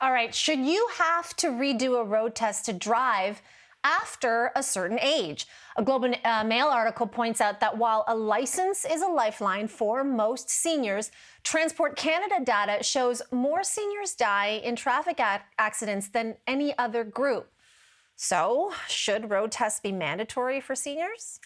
All right, should you have to redo a road test to drive after a certain age? A Globe and Mail article points out that while a license is a lifeline for most seniors, Transport Canada data shows more seniors die in traffic accidents than any other group. So, should road tests be mandatory for seniors?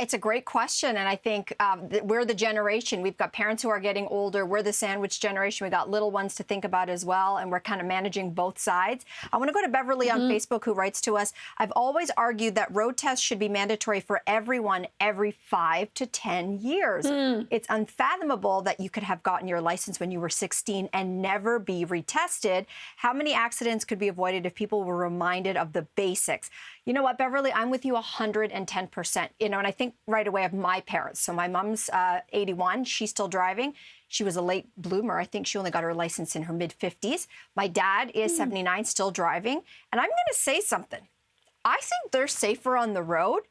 It's a great question, and I think we're the generation. We've got parents who are getting older. We're the sandwich generation. We've got little ones to think about as well, and we're kind of managing both sides. I want to go to Beverly on Facebook, who writes to us, I've always argued that road tests should be mandatory for everyone every 5 to 10 years. It's unfathomable that you could have gotten your license when you were 16 and never be retested. How many accidents could be avoided if people were reminded of the basics? You know what, Beverly, I'm with you 110%. You know, and I think right away of my parents. So my mom's 81. She's still driving. She was a late bloomer. I think she only got her license in her mid-50s. My dad is 79, still driving. And I'm going to say something. I think they're safer on the road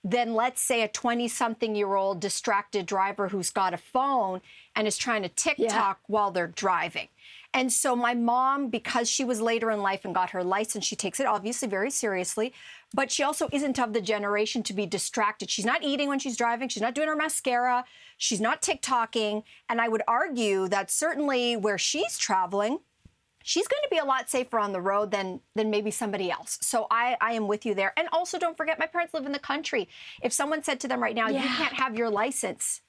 than, let's say, a 20-something-year-old distracted driver who's got a phone and is trying to TikTok while they're driving. And so my mom, because she was later in life and got her license, she takes it obviously very seriously, but she also isn't of the generation to be distracted. She's not eating when she's driving. She's not doing her mascara. She's not TikToking. And I would argue that certainly where she's traveling, she's going to be a lot safer on the road than maybe somebody else. So I am with you there. And also, don't forget, my parents live in the country. If someone said to them right now, you can't have your license,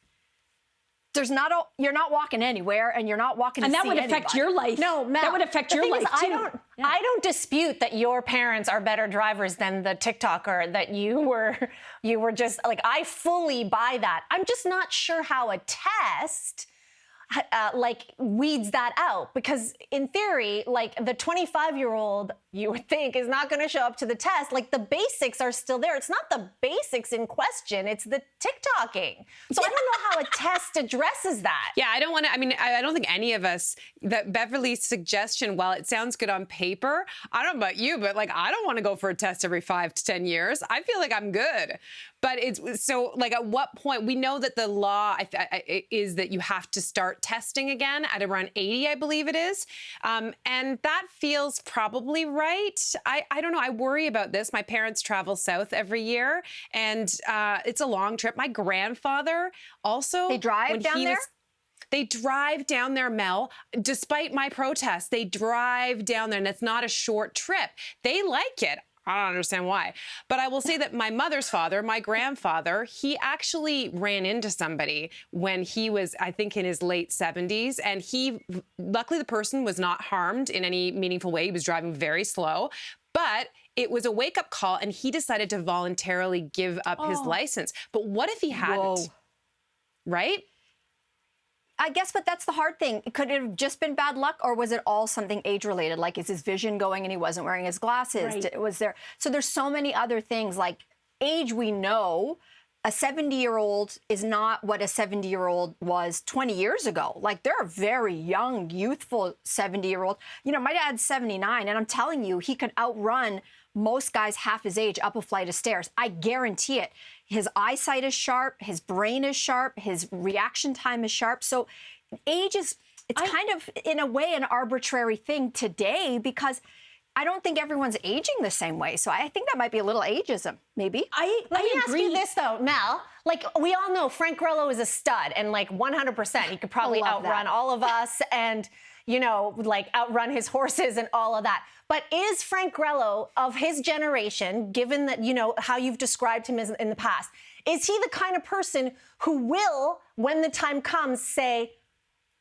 you're not walking anywhere, and you're not walking to see anybody. And that would affect your life. No, Mel, that would affect your life, too. I don't dispute that your parents are better drivers than the TikToker that you were just, like, I fully buy that. I'm just not sure how a test weeds that out, because in theory, like, the 25-year-old, you would think, is not going to show up to the test. Like, the basics are still there. It's not the basics in question. It's the TikToking. So I don't know how a test addresses that. Yeah, I don't think any of us, that Beverly's suggestion, while it sounds good on paper, I don't know about you, but, like, I don't want to go for a test every 5 to 10 years. I feel like I'm good. But it's so, like, at what point? We know that the law is that you have to start testing again at around 80, I believe it is. And that feels probably right. I don't know. I worry about this. My parents travel south every year, and it's a long trip. My grandfather also. They drive down there? They drive down there, Mel. Despite my protests, they drive down there, and it's not a short trip. They like it. I don't understand why. But I will say that my mother's father, my grandfather, he actually ran into somebody when he was, I think, in his late 70s. And luckily the person was not harmed in any meaningful way. He was driving very slow. But it was a wake-up call, and he decided to voluntarily give up his license. But what if he hadn't? Right? I guess, but that's the hard thing. Could it have just been bad luck, or was it all something age-related? Like, is his vision going and he wasn't wearing his glasses? Right. Was there? So there's so many other things. Like, age, we know. A 70-year-old is not what a 70-year-old was 20 years ago. Like, there are very young, youthful 70-year-olds. You know, my dad's 79, and I'm telling you, he could outrun most guys half his age up a flight of stairs. I guarantee it. His eyesight is sharp. His brain is sharp. His reaction time is sharp. So age is, it's kind of, in a way, an arbitrary thing today, because I don't think everyone's aging the same way. So I think that might be a little ageism, maybe. Let me ask you this, though, Mel. Like, we all know Frank Grelo is a stud, and, like, 100%. He could probably outrun all of us and, you know, like, outrun his horses and all of that. But is Frank Grelo, of his generation, given that, you know, how you've described him as in the past, is he the kind of person who will, when the time comes, say,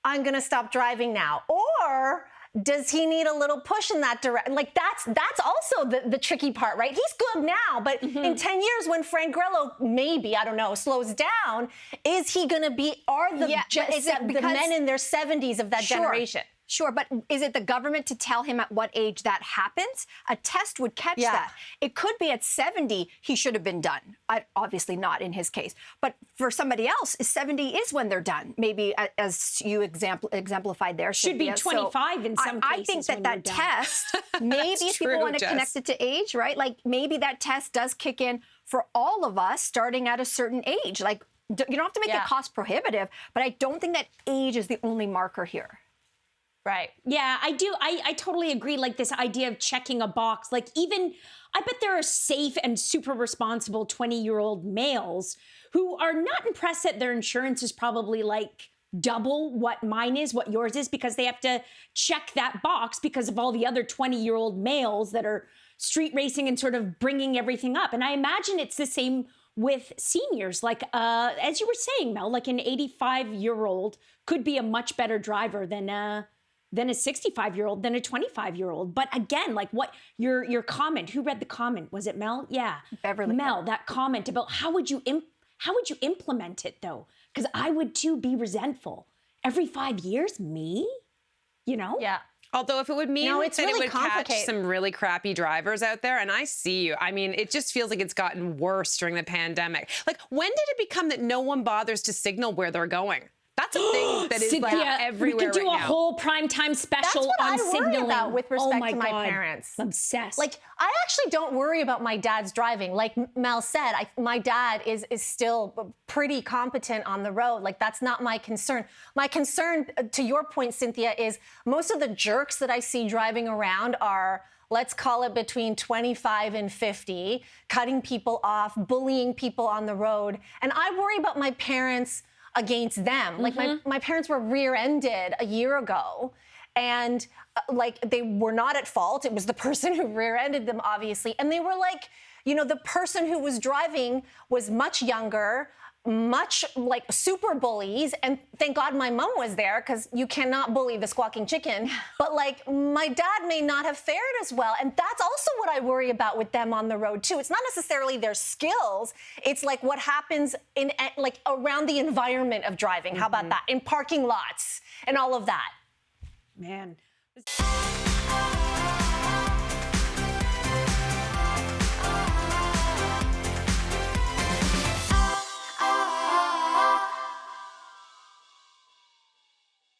I'm going to stop driving now? Or does he need a little push in that direction? Like, that's also the tricky part, right? He's good now, but in 10 years, when Frank Grelo maybe, I don't know, slows down, is he going to be, the men in their 70s of that generation? Sure, but is it the government to tell him at what age that happens? A test would catch that. It could be at 70, he should have been done. Obviously not in his case. But for somebody else, 70 is when they're done. Maybe, as you exemplified there. Should be 25 in some cases. I think that test, maybe if people want to connect it to age, right? Like, maybe that test does kick in for all of us starting at a certain age. Like, you don't have to make it cost prohibitive, but I don't think that age is the only marker here. Right. Yeah, I do. I totally agree. Like this idea of checking a box, like even, I bet there are safe and super responsible 20-year-old males who are not impressed that their insurance is probably like double what mine is, what yours is, because they have to check that box because of all the other 20-year-old males that are street racing and sort of bringing everything up. And I imagine it's the same with seniors. Like, as you were saying, Mel, like an 85-year-old could be a much better driver than a 65-year-old, than a 25-year-old. But again, like what your comment, who read the comment? Was it Mel? Yeah. Beverly. Mel, that comment about how would you implement it though? Because I would too be resentful. Every 5 years, me? You know? Yeah. Although if it would mean it's that really it would catch complicated. some really crappy drivers out there, and I see you. I mean, it just feels like it's gotten worse during the pandemic. Like, when did it become that no one bothers to signal where they're going? That's a thing that is Cynthia, like everywhere we could do right a now. whole primetime special That's what on I worry signaling. about with respect oh my to my God. parents. I'm obsessed. Like, I actually don't worry about my dad's driving. Like Mel said, my dad is still pretty competent on the road. Like, that's not my concern. My concern, to your point, Cynthia, is most of the jerks that I see driving around are, let's call it between 25 and 50, cutting people off, bullying people on the road. And I worry about my parents against them. Like my parents were rear-ended a year ago, and like they were not at fault. It was the person who rear-ended them, obviously. And they were like, you know, the person who was driving was much younger, much like super bullies. And thank God my mom was there, because you cannot bully the squawking chicken. But like my dad may not have fared as well. And that's also what I worry about with them on the road too. It's not necessarily their skills. It's like what happens in like around the environment of driving. How about that? In parking lots and all of that. Man.